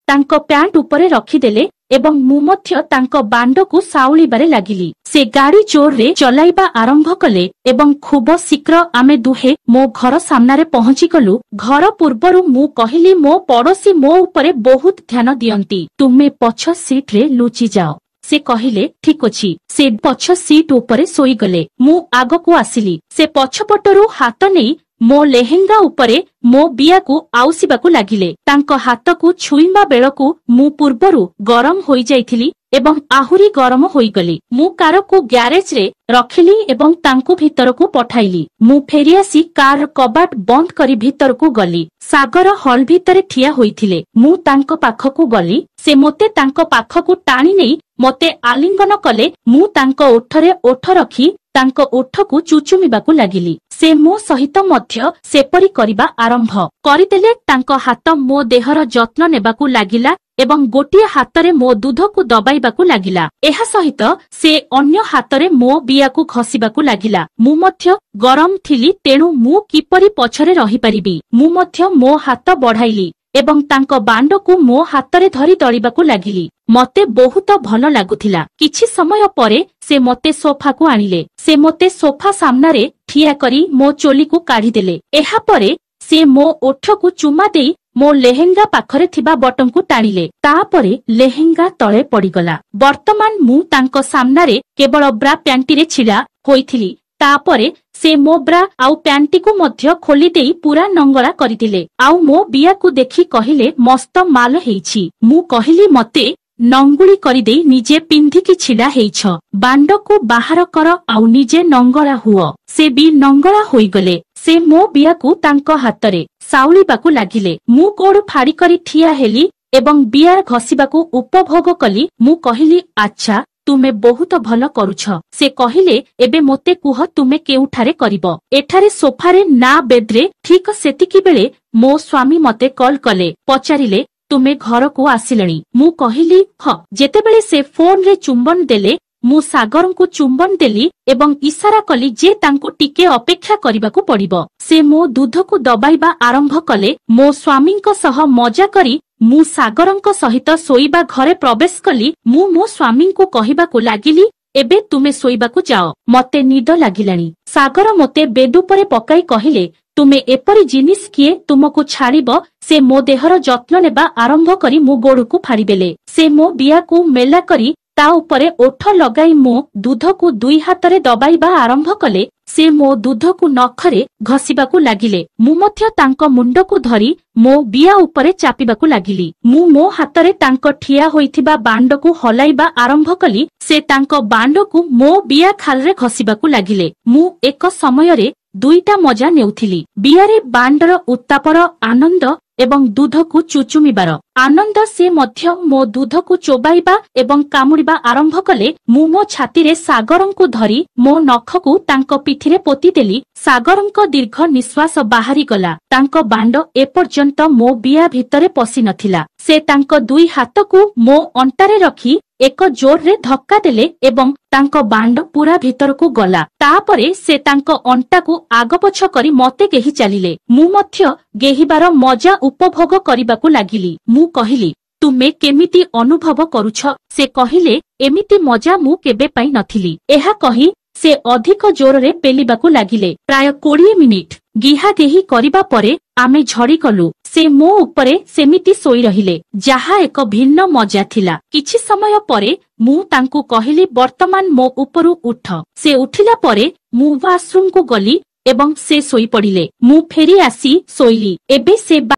तांको प्यांट उपरे रखिदेले एवं मु मध्य तांको बांडकु साउलिबारे लागिली। से गाड़ी जोर रे चलाइबा आरंभ कले एवं खूब शीघ्र आमे दुहे मो घर सामनारे पहुंची गलु। घर पूर्वरु मु कहिली मो पड़ोसी मो उपरे बहुत ध्यान दियंती, तुमे पछ सीट रे लुचि जाओ। से कहिले ठीक अछि। से पछ सीट उपरे सोई गले। मु आगकु आसिली। से पछपटरु हाथ नेई मो लेहेंगा उपरे मो बियाकु आउसिबाकु लागिले। तांको हाथकु छुईबा बेलकु मु पूर्वरु गरम होई जाइथिली एवं आहुरी गरम होई गली। मु कारकु ग्यारेज रे रखिली एवं तांकु भितरकु पठाइली। मु फेरियासी कार कबाट बंद करी भितरकु गली। सागर हॉल भितरे ठिया होइथिले। मु तांको पाखकु गली। से मोते तांको पाखकु टाणी नेई मोते आलिंगन कले। मु तांको ओठरे ओठ रखी तांको ओठकु चुचुमिबाकु लागिली। से मो सहित मध्य सेपरी करिबा आरंभ करिदेले। तांको हाथ मो देहर जत्न नेबाकु लागिला एवं गोटिए हातरे मो दूधकु दबाइबाकु लागिला। एहा सहित से अन्य हातरे मो बियाकु खसिबाकु लागिला। मु मध्य गरम थिली, तेणु मु किपरि पछरे रहि परिबी। मु मध्य मो हाथ बढ़ाइली एवं तांको बांडकु मो हातरे धरी दळिबाकु लागिली। मते बहुत भल लागुथिला। किछि समय परे से मते सोफाकु आनिले। से मते सोफा सामनारे ठिया करी मो चोलीकु काढिदेले। एहा परे से मो ओठकु चुमा देई मो लेहेंगा पाखरे थिबा बटनकु टाणिले। तापरे लेहेंगा तळे पड़ीगला। वर्तमान मु तांको सामनारे केवल ब्रा प्यांटीरे छिड़ा होइथिली। तापरे से मो ब्रा आउ प्यांटीकु मध्य खोली देई पूरा नंगला करिदिले। आउ मो बियाकु देखि कहिले मस्त माल हेइछि। मु कहिली मते नंगुली करिदेई निजे पिंधिकी छिड़ा हेइछ। बांडकु बाहर कर आउ निजे नंगला हुओ। से भी नंगला होइगले। से मो बियाकु तांको हातरे साउलिबाकु लागिले। मु गोड़ फाड़ी करी ठिया हेली एवं बियार घसिबाकु उपभोग कली। मु कहिली अच्छा तुमे बहुत भल करुछ। से कहिले एबे मोते कुह तुमे केउठारे करिबो। एठारे सोफारे ना बेद्रे। ठीक सेतिकी बेले मो स्वामी मते कॉल कले। पचारिले तुमे घर को आसिलणी। मु कहिली ह। जेतेबेले से फोन रे चुंबन देले मु सागरंकु चुंबन देली एवं इशारा कली जे तांको टिके अपेक्षा करिबाकु पड़िबो। से मो दूधकु दबाइबा आरंभ कले। मो स्वामींको सह मजा करी मु सागरंको सहित सोइबा घरे प्रवेश कली। मु मो स्वामींकु कहिबाकु लागिली एबे तुमे सोइबाकु जाओ, मते निद लागिलानी। सागर मते बेड उपरे पकाई कहिले तुमे एपरी जिनिस किए तुमको छाड़िबो। से मो देहर जत्न नेबा आरंभ करी मो गोड़कु फाड़ीबेले। से मो बियाकु मेला करी ता उपरे ओठ लगाई मो दूधकु दुई हातरे दबाइबा आरंभ कले। से मो दूधकु नखरे घसिबाकु लागिले। मु मध्य तांको मुंडकु धरी मो बिया उपरे चापिबाकु लागिली। मु मो हातरे तांको ठिया होइथिबा बांडकु हलाइबा आरंभ कली। से तांको बांडकु मो बिया खालरे घसिबाकु लागिले। मु एक समयरे दुईटा मजा नेउथिली। बियारे बांडर उत्तापर आनंद एवं दूधकु चुचुमिबार आनंद। से मध्य मो दूधकु चोबाइबा एवं कामुड़िबा आरंभ कले। मु मो छातीरे सागरंकु धरी मो नखकु तांको पिठिरे पोती देली। सागरंको दीर्घ निश्वास बाहरी गला। तांको बांड एपर्यंत मो बिया भितरे पसी नथिला। से तांको दुई हाथकु मो अंटारे रखी एक जोर रे धक्का देले एवं तांको बांड पूरा भितरकु गला। तापरे से तांको अंटाकु आगपछ करी मते गेही चालिले। मु मध्य गेहिबार मजा उपभोग करिबाकु लागिली। मु कहिली तुमे केमिति अनुभव करुछ। से कहिले एमिति मजा मु केबे पाई नथिली। एहा कही से अधिक जोर रे पेलिबाकु लागिले। प्राय 20 मिनिट गिहा गेही करिबा परे आमे झड़ी गलु। से मो उपरे सेमिति सोई रहिले, जहा एक भिन्न मजा थिला। किछि समय परे मु तांकु कहिली वर्तमान मो उपरु उठ। से उठिला परे मु वाशरूम को गली एवं से सोई पड़िले। मु फेरी आसी सोईली। एबे से